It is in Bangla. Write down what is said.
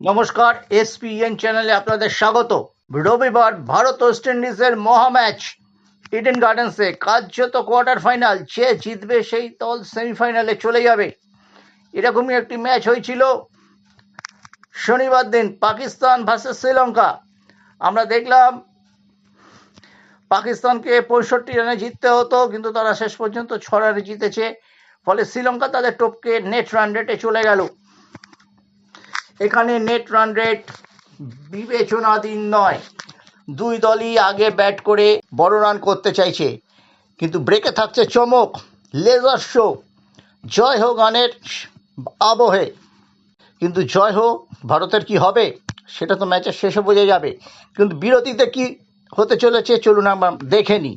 নমস্কার, এসপিএন চ্যানেলে আপনাদের স্বাগত। রবিবার ভারত ওয়েস্ট ইন্ডিজের মহা ম্যাচ ইডেন গার্ডেন্সে, কার্যত কোয়ার্টার ফাইনাল। যে জিতবে সেই দল সেমিফাইনালে চলে যাবে। এরকমই একটি ম্যাচ হয়েছিল শনিবার দিন, পাকিস্তান ভার্সেস শ্রীলঙ্কা। আমরা দেখলাম পাকিস্তানকে 65 রানে জিততে হতো, কিন্তু তারা শেষ পর্যন্ত 6 রানে জিতেছে। ফলে শ্রীলঙ্কা তাদের টপকে নেট রান রেটে চলে গেল। এখানে নেট রান রেট বিবেচনাধীন নয়। দুই দলই আগে ব্যাট করে বড় রান করতে চাইছে, কিন্তু ব্রেকে থাকছে চমক, লেজার শো, জয় হোক গানের আবহে। কিন্তু জয় হোক, ভারতের কি হবে সেটা তো ম্যাচের শেষে বোঝা যাবে। কিন্তু বিরতিতে কি হতে চলেছে চলুন আমরা দেখে নিই।